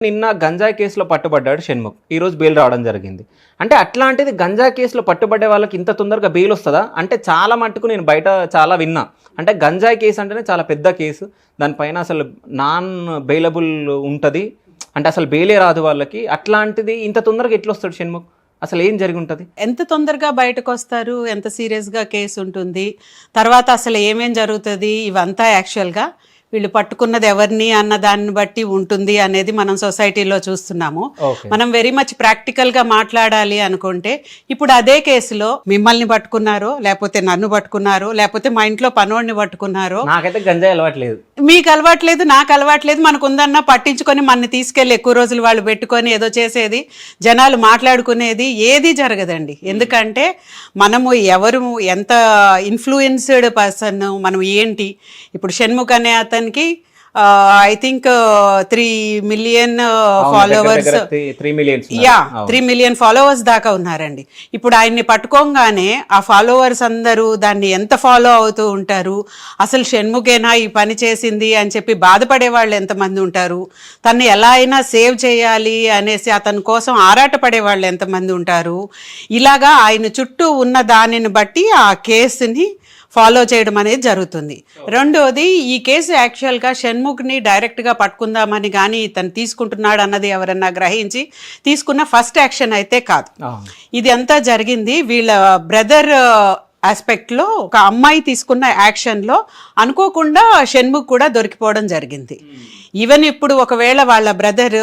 నిన్న గంజాయి కేసులో పట్టుబడ్డాడు షణ్ముఖ్. ఈరోజు బెయిల్ రావడం జరిగింది. అంటే అట్లాంటిది గంజాయి కేసులో పట్టుబడ్డే వాళ్ళకి ఇంత తొందరగా బెయిల్ వస్తుందా? అంటే చాలా మట్టుకు నేను బయట చాలా విన్నా. అంటే గంజాయి కేసు అంటేనే చాలా పెద్ద కేసు, దానిపైన అసలు నాన్ బెయిలబుల్ ఉంటుంది, అంటే అసలు బెయిలే రాదు వాళ్ళకి. అట్లాంటిది ఇంత తొందరగా ఎట్లా వస్తాడు షణ్ముఖ్? అసలు ఏం జరిగి ఉంటుంది? ఎంత తొందరగా బయటకు వస్తారు, ఎంత సీరియస్గా కేసు ఉంటుంది, తర్వాత అసలు ఏమేం జరుగుతుంది, ఇవంతా యాక్చువల్గా వీళ్ళు పట్టుకున్నది ఎవరిని అన్న దాన్ని బట్టి ఉంటుంది అనేది మనం సొసైటీలో చూస్తున్నాము. మనం వెరీ మచ్ ప్రాక్టికల్గా మాట్లాడాలి అనుకుంటే ఇప్పుడు అదే కేసులో మిమ్మల్ని పట్టుకున్నారో, లేకపోతే నన్ను పట్టుకున్నారో, లేకపోతే మా ఇంట్లో పనోడిని పట్టుకున్నారో. నాకైతే గంజాయి అలవాట్లేదు, మీకు అలవాట్లేదు, నాకు అలవాట్లేదు, మనకు ఉందన్నా పట్టించుకొని మనని తీసుకెళ్ళి ఎక్కువ రోజులు వాళ్ళు పెట్టుకొని ఏదో చేసేది, జనాలు మాట్లాడుకునేది ఏది జరగదండి. ఎందుకంటే మనము ఎవరు ఎంత ఇన్ఫ్లుయెన్స్డ్ పర్సన్, మనం ఏంటి. ఇప్పుడు షణ్ముఖ్ అనే అతనికి I think 3 million followers, 3 million followers దాకా ఉన్నారండి. ఇప్పుడు ఆయన్ని పట్టుకోగానే ఆ ఫాలోవర్స్ అందరూ దాన్ని ఎంత ఫాలో అవుతూ ఉంటారు, అసలు షణ్ముఖేనా ఈ పని చేసింది అని చెప్పి బాధపడే వాళ్ళు ఎంతమంది ఉంటారు, తను ఎలా అయినా సేవ్ చేయాలి అనేసి అతని కోసం ఆరాటపడే వాళ్ళు ఎంతమంది ఉంటారు. ఇలాగా ఆయన చుట్టూ ఉన్న దానిని బట్టి ఆ కేసుని ఫాలో చేయడం అనేది జరుగుతుంది. రెండోది, ఈ కేసు యాక్చువల్గా షణ్ముఖ్ని డైరెక్ట్గా పట్టుకుందామని కానీ ఇతను తీసుకుంటున్నాడు అన్నది ఎవరన్నా గ్రహించి తీసుకున్న ఫస్ట్ యాక్షన్ అయితే కాదు. ఇది అంతా జరిగింది వీళ్ళ బ్రదర్ ఆస్పెక్ట్లో. ఒక అమ్మాయి తీసుకున్న యాక్షన్లో అనుకోకుండా షణ్ముఖ్ కూడా దొరికిపోవడం జరిగింది. ఈవెన్ ఇప్పుడు ఒకవేళ వాళ్ళ బ్రదర్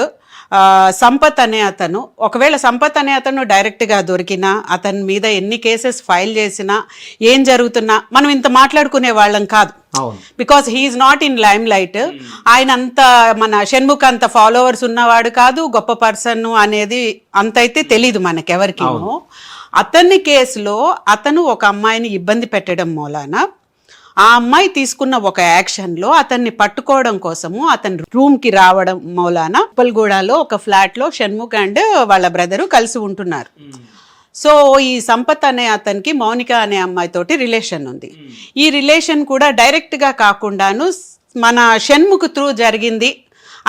సంపత్ అనే అతను, ఒకవేళ సంపత్ అనే అతను డైరెక్ట్గా దొరికినా, అతని మీద ఎన్ని కేసెస్ ఫైల్ చేసినా, ఏం జరుగుతున్నా మనం ఇంత మాట్లాడుకునే వాళ్ళం కాదు. Because he is not in limelight. ఆయన అంత, మన షణ్ముఖ్ అంత ఫాలోవర్స్ ఉన్నవాడు కాదు, గొప్ప పర్సన్ అనేది అంతైతే తెలీదు మనకెవరికేమో. అతన్ని కేసులో అతను ఒక అమ్మాయిని ఇబ్బంది పెట్టడం మూలాన ఆ అమ్మాయి తీసుకున్న ఒక యాక్షన్లో అతన్ని పట్టుకోవడం కోసము అతని రూమ్కి రావడం మూలాన ఉప్పల్గూడలో ఒక ఫ్లాట్లో షణ్ముఖ్ అండ్ వాళ్ళ బ్రదరు కలిసి ఉంటున్నారు. సో ఈ సంపత్ అనే అతనికి మౌనిక అనే అమ్మాయితోటి రిలేషన్ ఉంది. ఈ రిలేషన్ కూడా డైరెక్ట్గా కాకుండాను మన షణ్ముఖ్ త్రూ జరిగింది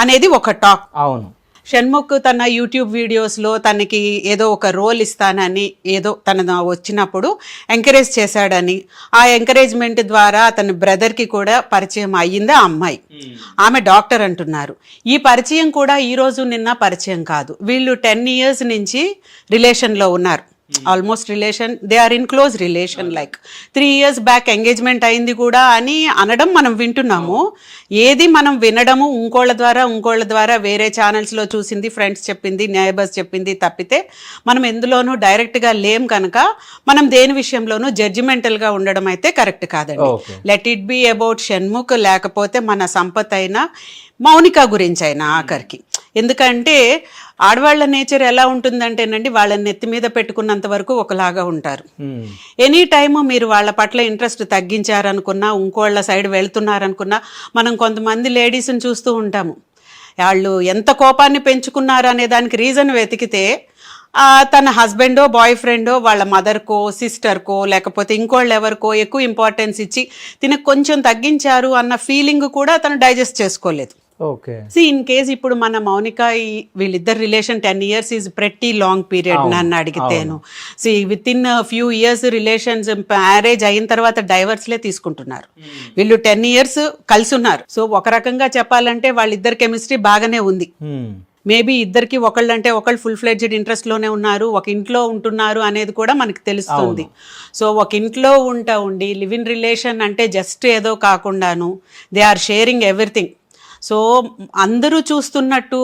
అనేది ఒక టాక్. అవును, షణ్ముఖ్ తన యూట్యూబ్ వీడియోస్లో తనకి ఏదో ఒక రోల్ ఇస్తానని, ఏదో తన వచ్చినప్పుడు ఎంకరేజ్ చేశాడని, ఆ ఎంకరేజ్మెంట్ ద్వారా అతని బ్రదర్కి కూడా పరిచయం అయ్యింది ఆ అమ్మాయి. ఆమె డాక్టర్ అంటున్నారు. ఈ పరిచయం కూడా ఈ రోజు నిన్న పరిచయం కాదు. వీళ్ళు 10 years నుంచి రిలేషన్లో ఉన్నారు. Almost relation, they are in close relation. Like 3 years back engagement అయింది కూడా అని అనడం మనం వింటున్నాము. ఏది మనం వినడము ఇంకోళ్ళ ద్వారా వేరే ఛానల్స్లో చూసింది, ఫ్రెండ్స్ చెప్పింది, నైబర్స్ చెప్పింది తప్పితే మనం ఎందులోనూ డైరెక్ట్గా లేం కనుక మనం దేని విషయంలోనూ జడ్జిమెంటల్గా ఉండడం అయితే కరెక్ట్ కాదండి. Let it be about Shanmukh, లేకపోతే మన సంపత్ అయినా మౌనిక గురించి అయినా ఆఖరికి. ఎందుకంటే ఆడవాళ్ల నేచర్ ఎలా ఉంటుందంటేనండి, వాళ్ళని నెత్తి మీద పెట్టుకున్నంత వరకు ఒకలాగా ఉంటారు. ఎనీ టైము మీరు వాళ్ళ పట్ల ఇంట్రెస్ట్ తగ్గించారనుకున్నా, ఇంకోళ్ళ సైడ్ వెళ్తున్నారనుకున్నా, మనం కొంతమంది లేడీస్ని చూస్తూ ఉంటాము. వాళ్ళు ఎంత కోపాన్ని పెంచుకున్నారు అనే దానికి రీజన్ వెతికితే తన హస్బెండో, బాయ్ ఫ్రెండో, వాళ్ళ మదర్కో, సిస్టర్కో, లేకపోతే ఇంకోళ్ళు ఎవరికో ఎక్కువ ఇంపార్టెన్స్ ఇచ్చి తినకు కొంచెం తగ్గించారు అన్న ఫీలింగ్ కూడా తను డైజెస్ట్ చేసుకోలేదు. ఇన్ కేస్ ఇప్పుడు మన మౌనిక వీళ్ళిద్దరు relation 10 years is pretty long period నన్ను అడిగితేను. With in few years relations, marriage అయిన తర్వాత డైవర్స్లే తీసుకుంటున్నారు. వీళ్ళు 10 years కలిసి ఉన్నారు. సో ఒక రకంగా చెప్పాలంటే వాళ్ళిద్దరు కెమిస్ట్రీ బాగానే ఉంది. మేబీ ఇద్దరికి ఒకళ్ళంటే ఒకళ్ళు ఫుల్ ఫ్లెడ్జ్డ్ ఇంట్రెస్ట్లోనే ఉన్నారు, ఒక ఇంట్లో ఉంటున్నారు అనేది కూడా మనకి తెలుస్తుంది. సో ఒక ఇంట్లో ఉండి లివ్ ఇన్ రిలేషన్ అంటే జస్ట్ ఏదో కాకుండాను they are sharing everything. So అందరూ చూస్తున్నట్టు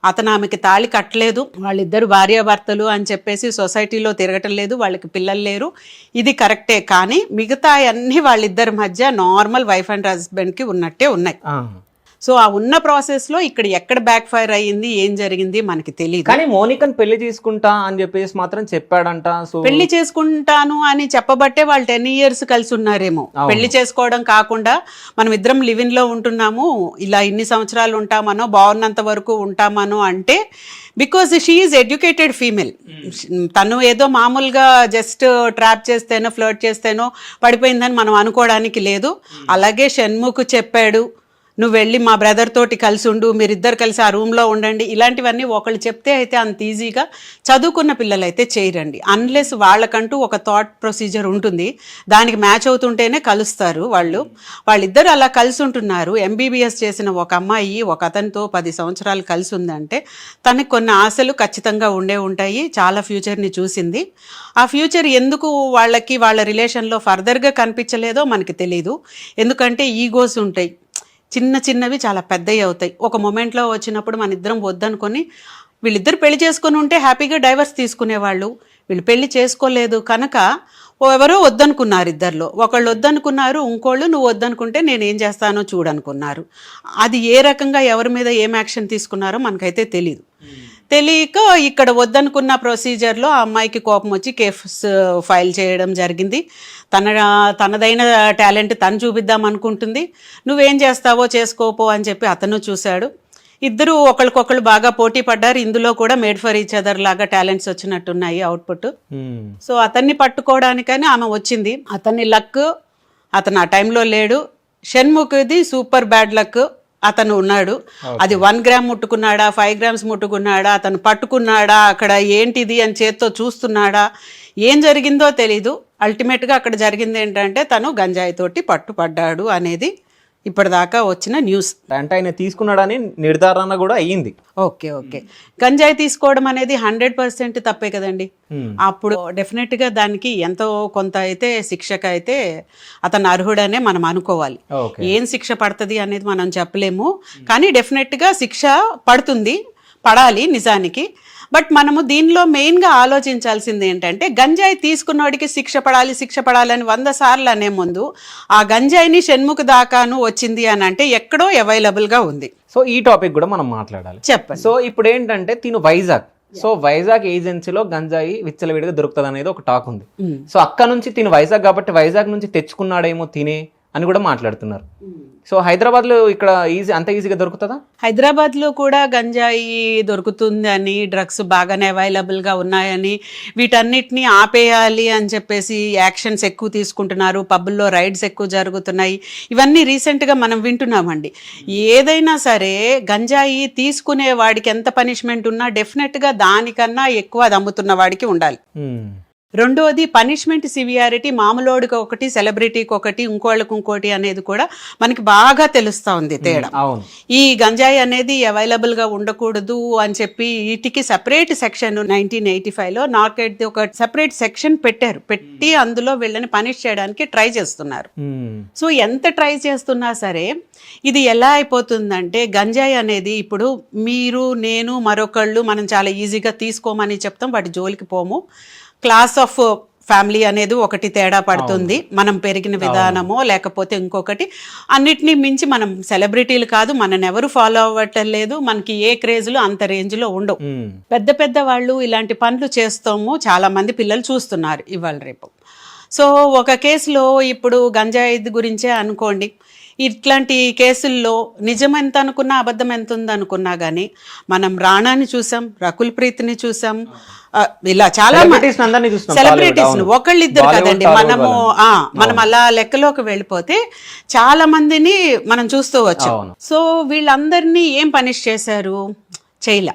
అతను ఆమెకి తాళి కట్టలేదు, వాళ్ళిద్దరు భార్యాభర్తలు అని చెప్పేసి సొసైటీలో తిరగటం లేదు, వాళ్ళకి పిల్లలు లేరు, ఇది కరెక్టే. కానీ మిగతా అన్నీ వాళ్ళిద్దరి మధ్య నార్మల్ వైఫ్ అండ్ హస్బెండ్కి ఉన్నట్టే ఉన్నాయి. సో ఆ ఉన్న ప్రాసెస్లో ఇక్కడ ఎక్కడ బ్యాక్ ఫైర్ అయ్యింది, ఏం జరిగింది మనకి తెలియదు. కానీ మోనికను పెళ్లి చేసుకుంటా అని చెప్పేసి మాత్రం చెప్పాడంట. సో పెళ్లి చేసుకుంటాను అని చెప్పబట్టే వాళ్ళు 10 years కలిసి ఉన్నారేమో. పెళ్లి చేసుకోవడం కాకుండా మనం ఇద్దరం లివిన్ లో ఉంటున్నాము, ఇలా ఇన్ని సంవత్సరాలు ఉంటామనో, బాగున్నంత వరకు ఉంటామనో అంటే because she is educated female. తను ఏదో మామూలుగా జస్ట్ ట్రాప్ చేస్తేనో ఫ్లర్ట్ చేస్తేనో పడిపోయిందని మనం అనుకోవడానికి లేదు. అలాగే షణ్ముఖ్ చెప్పాడు, నువ్వు వెళ్ళి మా బ్రదర్ తోటి కలిసి ఉండు, మీరిద్దరు కలిసి ఆ రూమ్లో ఉండండి, ఇలాంటివన్నీ ఒకళ్ళు చెప్తే అయితే అంత ఈజీగా చదువుకున్న పిల్లలు అయితే చేయరండి. అన్లెస్ వాళ్ళకంటూ ఒక థాట్ ప్రొసీజర్ ఉంటుంది, దానికి మ్యాచ్ అవుతుంటేనే కలుస్తారు. వాళ్ళిద్దరు అలా కలిసి ఉంటున్నారు. ఎంబీబీఎస్ చేసిన ఒక అమ్మాయి ఒక అతనితో 10 సంవత్సరాలు కలిసి ఉందంటే తనకి కొన్ని ఆశలు ఖచ్చితంగా ఉండే ఉంటాయి. చాలా ఫ్యూచర్ని చూసింది. ఆ ఫ్యూచర్ ఎందుకు వాళ్ళకి వాళ్ళ రిలేషన్లో ఫర్దర్గా కనిపించలేదో మనకి తెలీదు. ఎందుకంటే ఈగోస్ ఉంటాయి, చిన్న చిన్నవి చాలా పెద్దవి అవుతాయి. ఒక మొమెంట్లో వచ్చినప్పుడు మన ఇద్దరం వద్దనుకొని వీళ్ళిద్దరు పెళ్లి చేసుకొని ఉంటే హ్యాపీగా డైవర్స్ తీసుకునేవాళ్ళు. వీళ్ళు పెళ్లి చేసుకోలేదు కనుక ఎవరో వద్దనుకున్నారు, ఇద్దరిలో ఒకళ్ళు వద్దనుకున్నారు, ఇంకోళ్ళు నువ్వు వద్దనుకుంటే నేను ఏం చేస్తానో చూడనుకున్నారు. అది ఏ రకంగా ఎవరి మీద ఏం యాక్షన్ తీసుకున్నారో మనకైతే తెలీదు. తెలియక ఇక్కడ వద్దనుకున్న ప్రొసీజర్లో ఆ అమ్మాయికి కోపం వచ్చి కేస్ ఫైల్ చేయడం జరిగింది. తనదైన టాలెంట్ తను చూపిద్దాం అనుకుంటుంది. నువ్వేం చేస్తావో చేసుకోపో అని చెప్పి అతను చూశాడు. ఇద్దరు ఒకరికొకళ్ళు బాగా పోటీ పడ్డారు. ఇందులో కూడా మేడ్ ఫర్ ఈచ్ అదర్ లాగా టాలెంట్స్ వచ్చినట్టున్నాయి అవుట్పుట్. సో అతన్ని పట్టుకోవడానికని ఆమె వచ్చింది. అతని లక్, అతను ఆ టైంలో లేడు. షణ్ముఖది సూపర్ బ్యాడ్ లక్. అతను ఉన్నాడు. అది 1 గ్రామ్ ముట్టుకున్నాడా, 5 గ్రామ్స్ ముట్టుకున్నాడా, అతను పట్టుకున్నాడా, అక్కడ ఏంటిది అని చేత్తో చూస్తున్నాడా, ఏం జరిగిందో తెలీదు. అల్టిమేట్గా అక్కడ జరిగింది ఏంటంటే తను గంజాయి తోటి పట్టుపడ్డాడు అనేది ఇప్పటిదాకా వచ్చిన న్యూస్. అంటే ఆయన తీసుకున్నాడని నిర్ధారణ కూడా అయ్యింది. ఓకే. గంజాయి తీసుకోవడం అనేది 100% తప్పే కదండి. అప్పుడు డెఫినెట్గా దానికి ఎంతో కొంత అయితే శిక్షకు అయితే అతను అర్హుడనే మనం అనుకోవాలి. ఏం శిక్ష పడుతుంది అనేది మనం చెప్పలేము, కానీ డెఫినెట్గా శిక్ష పడాలి నిజానికి. బట్ మనము దీనిలో మెయిన్గా ఆలోచించాల్సింది ఏంటంటే గంజాయి తీసుకున్నవాడికి శిక్ష పడాలని 100 సార్లు అనే ముందు ఆ గంజాయిని షణ్ముఖ్ దాకాను వచ్చింది అని అంటే ఎక్కడో అవైలబుల్గా ఉంది. సో ఈ టాపిక్ కూడా మనం మాట్లాడాలి. చెప్పండి. సో ఇప్పుడు ఏంటంటే తిను వైజాగ్, సో వైజాగ్ ఏజెన్సీలో గంజాయి విచ్చలవిడిగా దొరుకుతుంది అనేది ఒక టాక్ ఉంది. సో అక్కడ నుంచి తిను వైజాగ్ కాబట్టి వైజాగ్ నుంచి తెచ్చుకున్నాడేమో తినే అని కూడా మాట్లాడుతున్నారు. సో హైదరాబాద్లో ఇక్కడ అంత ఈజీగా దొరుకుతుందా? హైదరాబాద్లో కూడా గంజాయి దొరుకుతుందని, డ్రగ్స్ బాగానే అవైలబుల్గా ఉన్నాయని, వీటన్నిటిని ఆపేయాలి అని చెప్పేసి యాక్షన్స్ ఎక్కువ తీసుకుంటున్నారు. పబ్బుల్లో రైడ్స్ ఎక్కువ జరుగుతున్నాయి. ఇవన్నీ రీసెంట్గా మనం వింటున్నామండి. ఏదైనా సరే గంజాయి తీసుకునే వాడికి ఎంత పనిష్మెంట్ ఉన్నా డెఫినెట్గా దానికన్నా ఎక్కువ అది అమ్ముతున్న వాడికి ఉండాలి. రెండోది పనిష్మెంట్ సివియారిటీ మామూలుడికి ఒకటి, సెలబ్రిటీకి ఒకటి, ఇంకోటి అనేది కూడా మనకి బాగా తెలుస్తూ ఉంది తేడా. ఈ గంజాయి అనేది అవైలబుల్గా ఉండకూడదు అని చెప్పి వీటికి సెపరేట్ సెక్షన్ 1985లో నార్కెట్ ఒక సెపరేట్ సెక్షన్ పెట్టి అందులో వీళ్ళని పనిష్ చేయడానికి ట్రై చేస్తున్నారు. సో ఎంత ట్రై చేస్తున్నా సరే ఇది ఎలా అయిపోతుందంటే గంజాయి అనేది ఇప్పుడు మీరు, నేను, మరొకళ్ళు మనం చాలా ఈజీగా తీసుకోమని చెప్తాం, వాటి జోలికి పోము. క్లాస్ ఆఫ్ ఫ్యామిలీ అనేది ఒకటి తేడా పడుతుంది, మనం పెరిగిన విధానమో లేకపోతే ఇంకొకటి. అన్నిటినీ మించి మనం సెలబ్రిటీలు కాదు, మనని ఎవరు ఫాలో అవ్వట్లేదు, మనకి ఏ క్రేజ్లు అంత రేంజ్లో ఉండవు. పెద్ద వాళ్ళు ఇలాంటి పనులు చేస్తాము, చాలా మంది పిల్లలు చూస్తున్నారు ఇవాళ రేపు. సో ఒక కేసులో ఇప్పుడు గంజాయి గురించే అనుకోండి, ఇట్లాంటి కేసుల్లో నిజం ఎంత అనుకున్నా అబద్ధం ఎంత ఉందనుకున్నా కానీ మనం రాణాని చూసాం, రకుల్ ప్రీత్ని చూసాం, ఇలా చాలా సెలబ్రిటీస్ ఒకళ్ళిద్దరు కదండి. మనం అలా లెక్కలోకి వెళ్ళిపోతే చాలా మందిని మనం చూస్తూ వచ్చాం. సో వీళ్ళందరినీ ఏం పనిష్ చేశారు? చేయలే.